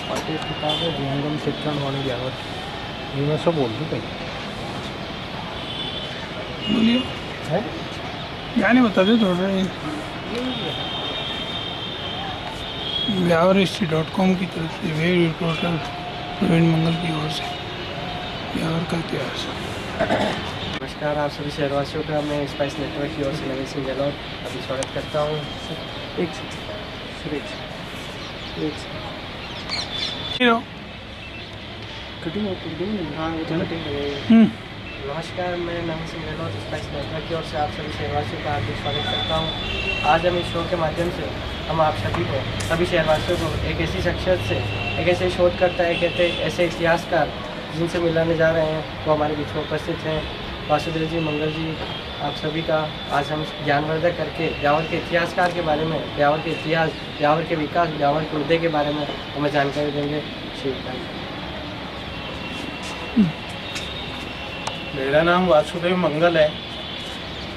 Party किताब है विहंगम चित्रण वाणी ब्यावर, ये मैं सब बोल दूँ कहीं बोलिए है यानी बता दे थोड़ा ब्यावरhistory.com की तरफ से वेरी टोटल प्रवीण मंगल की ओर से ब्यावर का इतिहास। नमस्कार, आप सभी शहरवासियों का मैं स्पाइस नेटवर्क की ओर से नवीन सिंह गहलोत अभी स्वागत करता हूँ। कटिंग हाँ, वो तो कटिंग लगेगी। नमस्कार, मैं नवीन सिंह गहलोत स्पाइस नेटवर्क की ओर से आप सभी शहरवासियों का हार्दिक स्वागत करता हूँ। आज हम इस शो के माध्यम से हम आप सभी शहरवासियों को एक ऐसी शख्सियत से, एक ऐसे शोधकर्ता, एक ऐसे इतिहासकार जिनसे मिलाने जा रहे हैं, वो हमारे बीच में उपस्थित हैं। वासुदेव जी, मंगल जी, आप सभी का आज हम ज्ञानवर्धक करके ब्यावर के इतिहासकार के बारे में, ब्यावर के इतिहास, ब्यावर के विकास, ब्यावर के मुद्दे के बारे में हमें जानकारी देंगे। श्री मेरा नाम वासुदेव मंगल है।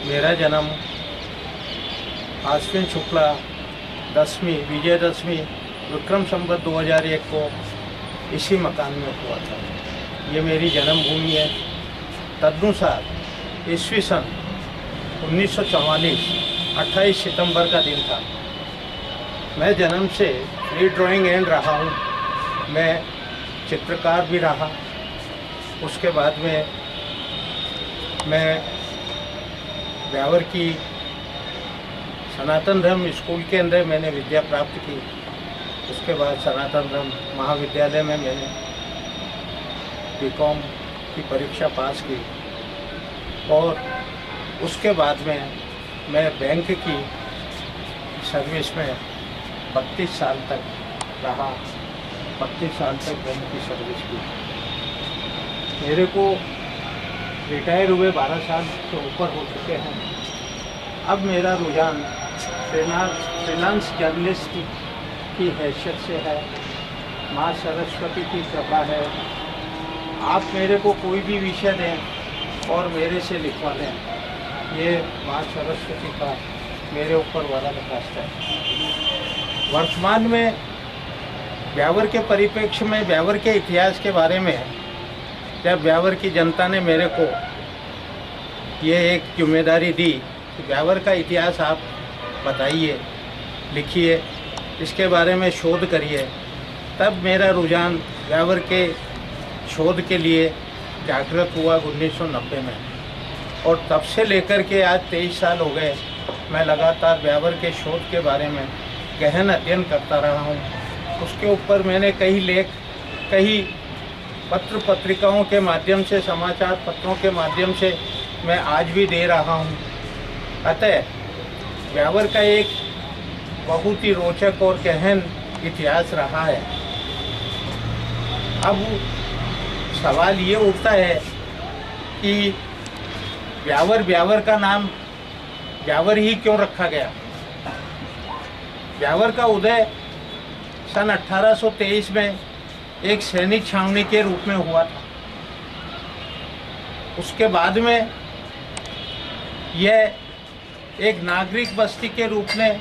मेरा जन्म आश्विन शुक्ला दसवीं विजयदशमी विक्रम संवत 2001 को इसी मकान में हुआ था। ये मेरी जन्मभूमि है। तदनुसार ईस्वी सन 1944 28 सितंबर का दिन था। मैं जन्म से फ्री ड्राइंग एंड रहा हूँ। मैं चित्रकार भी रहा। उसके बाद में मैं ब्यावर की सनातन धर्म स्कूल के अंदर मैंने विद्या प्राप्त की। उसके बाद सनातन धर्म महाविद्यालय में मैंने बीकॉम की परीक्षा पास की और उसके बाद में मैं बैंक की सर्विस में 32 साल तक रहा। 32 साल तक बैंक की सर्विस की। मेरे को रिटायर हुए 12 साल से ऊपर हो चुके हैं। अब मेरा रुझान फ्रीलांस जर्नलिस्ट की हैसियत से है। माँ सरस्वती की कृपा है। आप मेरे को कोई भी विषय दें और मेरे से लिखवा लें, ये माँ सरस्वती का मेरे ऊपर वरद हस्त है। वर्तमान में ब्यावर के परिप्रेक्ष्य में ब्यावर के इतिहास के बारे में जब ब्यावर की जनता ने मेरे को ये एक जिम्मेदारी दी कि ब्यावर का इतिहास आप बताइए, लिखिए, इसके बारे में शोध करिए, तब मेरा रुझान ब्यावर के शोध के लिए जागृत हुआ 1990 में। और तब से लेकर के आज 23 साल हो गए मैं लगातार ब्यावर के शोध के बारे में गहन अध्ययन करता रहा हूँ। उसके ऊपर मैंने कई लेख, कई पत्र पत्रिकाओं के माध्यम से, समाचार पत्रों के माध्यम से मैं आज भी दे रहा हूँ। अतः ब्यावर का एक बहुत ही रोचक और गहन इतिहास रहा है। अब सवाल ये उठता है कि ब्यावर का नाम ब्यावर ही क्यों रखा गया। ब्यावर का उदय सन 1823 में एक सैनिक छावनी के रूप में हुआ था। उसके बाद में यह एक नागरिक बस्ती के रूप में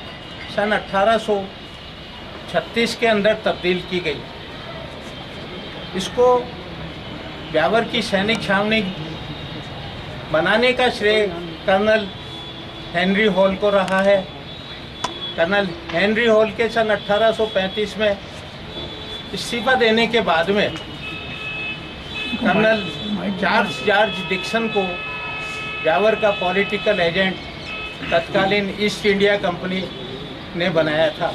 सन 1836 के अंदर तब्दील की गई। इसको ब्यावर की सैनिक छावनी बनाने का श्रेय कर्नल हेनरी हॉल को रहा है। कर्नल हेनरी हॉल के सन 1835 में इस्तीफा देने के बाद में कर्नल चार्ल्स जॉर्ज डिक्सन को ब्यावर का पॉलिटिकल एजेंट तत्कालीन ईस्ट इंडिया कंपनी ने बनाया था।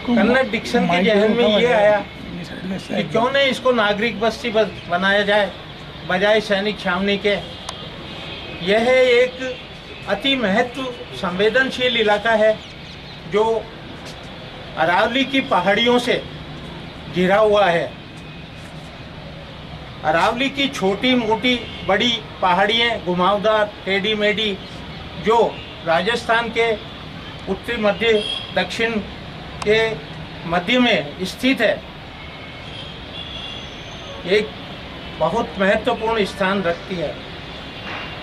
कर्नल डिक्सन के जहन में ये आया कि क्यों नहीं इसको नागरिक बस्ती बनाया जाए बजाय सैनिक छावनी के। यह एक अति महत्व संवेदनशील इलाका है जो अरावली की पहाड़ियों से घिरा हुआ है। अरावली की छोटी मोटी बड़ी पहाड़ियाँ घुमावदार टेढ़ी मेढ़ी जो राजस्थान के उत्तरी मध्य दक्षिण के मध्य में स्थित है, एक बहुत महत्वपूर्ण स्थान रखती है।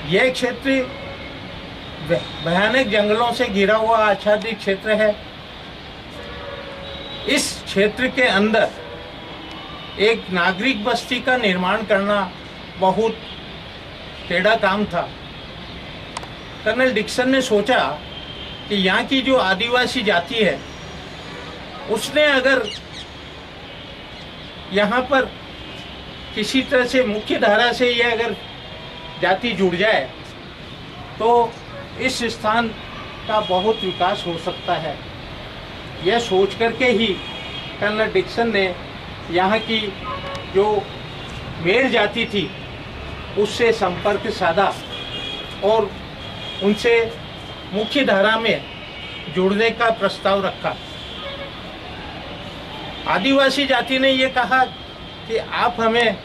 यह क्षेत्र भयानक जंगलों से घिरा हुआ आच्छादित क्षेत्र है। इस क्षेत्र के अंदर एक नागरिक बस्ती का निर्माण करना बहुत टेढ़ा काम था। कर्नल डिक्सन ने सोचा कि यहाँ की जो आदिवासी जाति है उसने अगर यहाँ पर किसी तरह से मुख्य धारा से ये अगर जाति जुड़ जाए तो इस स्थान का बहुत विकास हो सकता है। यह सोच करके ही कर्नल डिक्सन ने यहाँ की जो मेर जाति थी उससे संपर्क साधा और उनसे मुख्य धारा में जुड़ने का प्रस्ताव रखा। आदिवासी जाति ने ये कहा कि आप हमें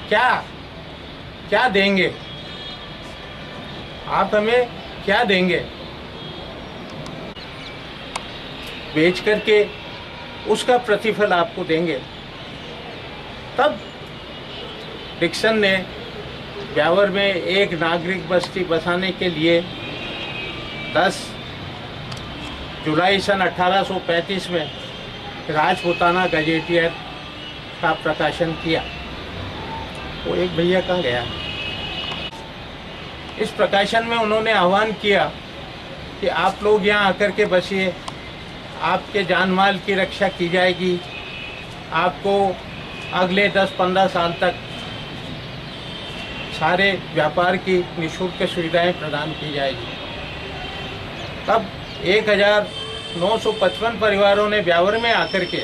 क्या क्या देंगे, आप हमें क्या देंगे। बेच करके उसका प्रतिफल आपको देंगे। तब डिक्सन ने ब्यावर में एक नागरिक बस्ती बसाने के लिए 10 जुलाई सन 1835 में राजपूताना गजेटियर का प्रकाशन किया। वो एक भैया कहाँ गया। इस प्रकाशन में उन्होंने आह्वान किया कि आप लोग यहाँ आकर के बसिए, आपके जान माल की रक्षा की जाएगी, आपको अगले 10-15 साल तक सारे व्यापार की निःशुल्क सुविधाएं प्रदान की जाएगी। तब 1955 परिवारों ने ब्यावर में आकर के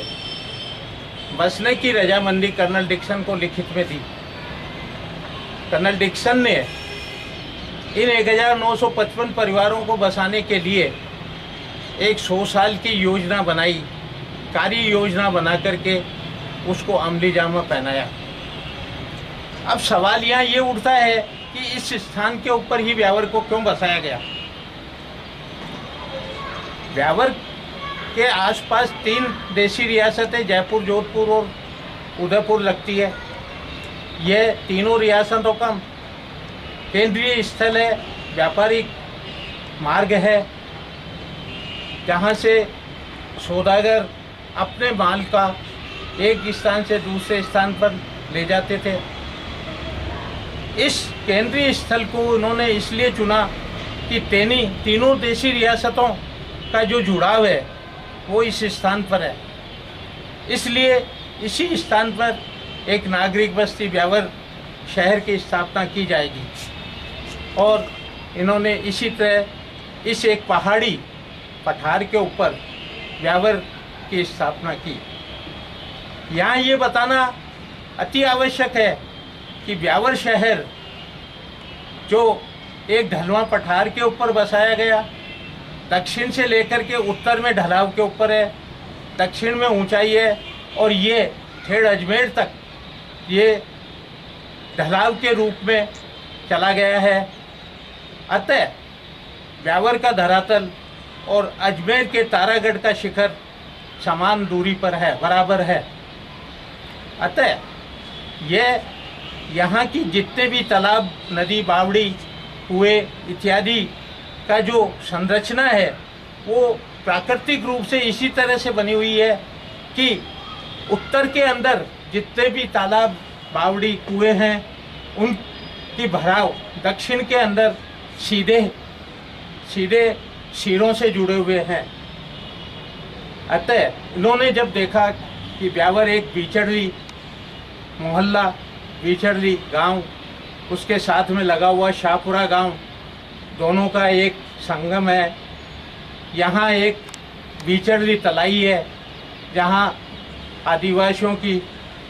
बसने की रजामंदी कर्नल डिक्सन को लिखित में दी। कर्नल डिक्सन ने इन 1955 परिवारों को बसाने के लिए एक 100 साल की योजना बनाई, कार्य योजना बना करके उसको अमली जामा पहनाया। अब सवाल यहाँ ये उठता है कि इस स्थान के ऊपर ही ब्यावर को क्यों बसाया गया। ब्यावर के आसपास 3 देशी रियासतें जयपुर, जोधपुर और उदयपुर लगती है। यह तीनों रियासतों का केंद्रीय स्थल है, व्यापारिक मार्ग है, जहाँ से सौदागर अपने माल का एक स्थान से दूसरे स्थान पर ले जाते थे। इस केंद्रीय स्थल को उन्होंने इसलिए चुना कि तीनों देशी रियासतों का जो जुड़ाव है वो इस स्थान पर है। इसलिए इसी स्थान पर एक नागरिक बस्ती ब्यावर शहर की स्थापना की जाएगी। और इन्होंने इसी तरह इस एक पहाड़ी पठार के ऊपर ब्यावर की स्थापना की। यहाँ ये बताना अति आवश्यक है कि ब्यावर शहर जो एक ढलवां पठार के ऊपर बसाया गया, दक्षिण से लेकर के उत्तर में ढलाव के ऊपर है, दक्षिण में ऊंचाई है और ये ठेठ अजमेर तक ये ढलाव के रूप में चला गया है। अतः ब्यावर का धरातल और अजमेर के तारागढ़ का शिखर समान दूरी पर है, बराबर है। अतः यह यहाँ की जितने भी तालाब, नदी, बावड़ी, कुएं इत्यादि का जो संरचना है वो प्राकृतिक रूप से इसी तरह से बनी हुई है कि उत्तर के अंदर जितने भी तालाब, बावड़ी, कुएं हैं उनकी भराव दक्षिण के अंदर सीधे सिरों से जुड़े हुए हैं। अतः इन्होंने जब देखा कि ब्यावर एक बिछड़ी मोहल्ला, बिछड़ी गांव, उसके साथ में लगा हुआ शाहपुरा गांव, दोनों का एक संगम है, यहाँ एक बिछड़ी तलाई है जहाँ आदिवासियों की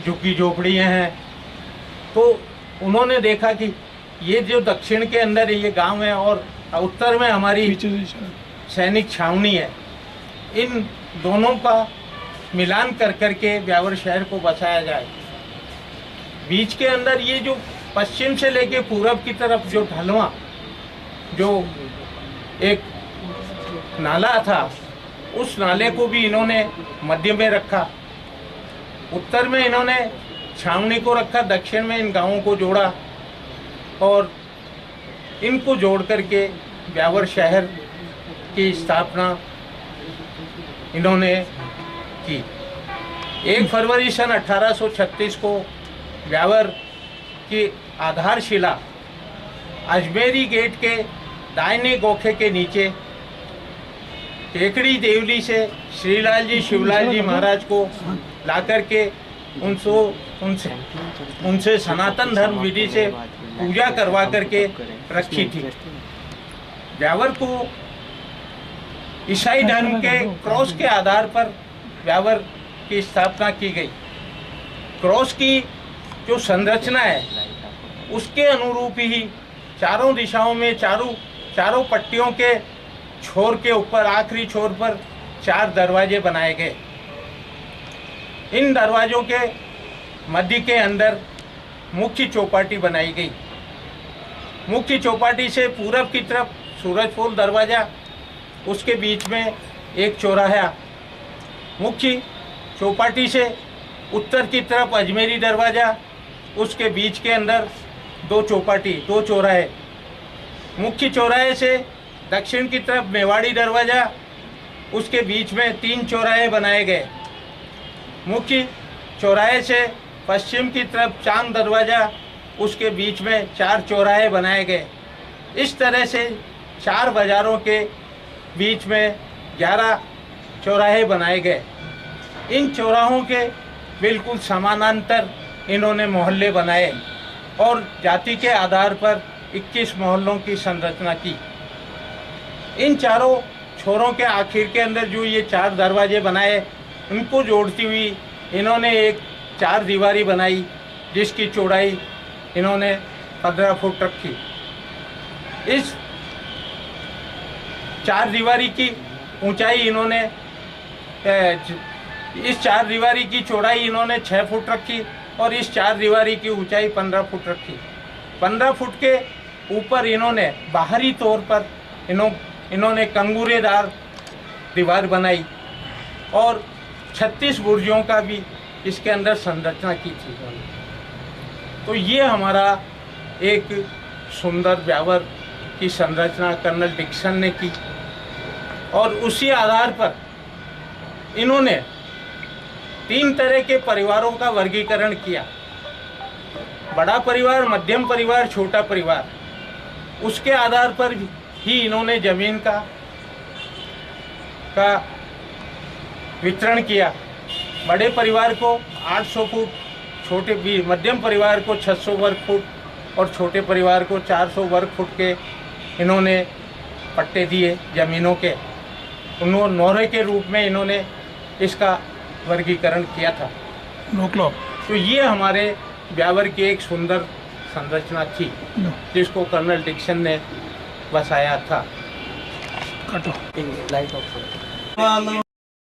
झुग्गी झोपड़ियाँ हैं। तो उन्होंने देखा कि ये जो दक्षिण के अंदर ये गांव है और उत्तर में हमारी सैनिक छावनी है, इन दोनों का मिलान कर करके ब्यावर शहर को बसाया जाए। बीच के अंदर ये जो पश्चिम से लेके पूरब की तरफ जो ढलवां जो एक नाला था, उस नाले को भी इन्होंने मध्य में रखा। उत्तर में इन्होंने छावनी को रखा, दक्षिण में इन गांवों को जोड़ा और इनको जोड़ करके ब्यावर शहर की स्थापना इन्होंने की। 1 फरवरी सन 1836 को ब्यावर की आधारशिला अजमेरी गेट के दाहिने गोखे के नीचे टेकड़ी देवली से श्रीलाल जी शिवलाल जी महाराज को लाकर के उनसे सनातन धर्म विधि से पूजा करवा करके रखी थी। ब्यावर को ईसाई धर्म के क्रॉस के आधार पर ब्यावर की स्थापना की गई। क्रॉस की जो संरचना है उसके अनुरूप ही चारों दिशाओं में चारों पट्टियों के छोर के ऊपर आखिरी छोर पर 4 दरवाजे बनाए गए। इन दरवाजों के मध्य के अंदर मुख्य चौपाटी बनाई गई। मुख्य चौपाटी से पूरब की तरफ सूरजपोल दरवाज़ा, उसके बीच में एक चौराहा। मुख्य चौपाटी से उत्तर की तरफ अजमेरी दरवाज़ा, उसके बीच के अंदर 2 चौपाटी, 2 चौराहे। मुख्य चौराहे से दक्षिण की तरफ मेवाड़ी दरवाज़ा, उसके बीच में 3 चौराहे बनाए गए। मुख्य चौराहे से पश्चिम की तरफ चांद दरवाज़ा, उसके बीच में 4 चौराहे बनाए गए। इस तरह से 4 बाज़ारों के बीच में 11 चौराहे बनाए गए। इन चौराहों के बिल्कुल समानांतर इन्होंने मोहल्ले बनाए और जाति के आधार पर 21 मोहल्लों की संरचना की। इन चारों छोरों के आखिर के अंदर जो ये 4 दरवाजे बनाए, उनको जोड़ती हुई इन्होंने एक 4 दीवारी बनाई, जिसकी चौड़ाई इन्होंने 15 फुट रखी। इस 4 दीवारी की ऊंचाई इन्होंने इस 4 दीवारी की चौड़ाई इन्होंने 6 फुट रखी और इस 4 दीवारी की ऊंचाई 15 फुट रखी। 15 फुट के ऊपर इन्होंने बाहरी तौर पर इन्होंने कंगूरेदार दीवार बनाई और 36 बुर्जियों का भी इसके अंदर संरचना की थी। तो ये हमारा एक सुंदर ब्यावर की संरचना कर्नल डिक्सन ने की और उसी आधार पर इन्होंने 3 तरह के परिवारों का वर्गीकरण किया। बड़ा परिवार, मध्यम परिवार, छोटा परिवार। उसके आधार पर ही इन्होंने जमीन का वितरण किया। बड़े परिवार को 800 फुट, मध्यम परिवार को 600 वर्ग फुट और छोटे परिवार को 400 वर्ग फुट के इन्होंने पट्टे दिए जमीनों के। उन्होंने नौरे के रूप में इन्होंने इसका वर्गीकरण किया था। तो ये हमारे ब्यावर की एक सुंदर संरचना थी जिसको कर्नल डिक्सन ने बसाया था। Light of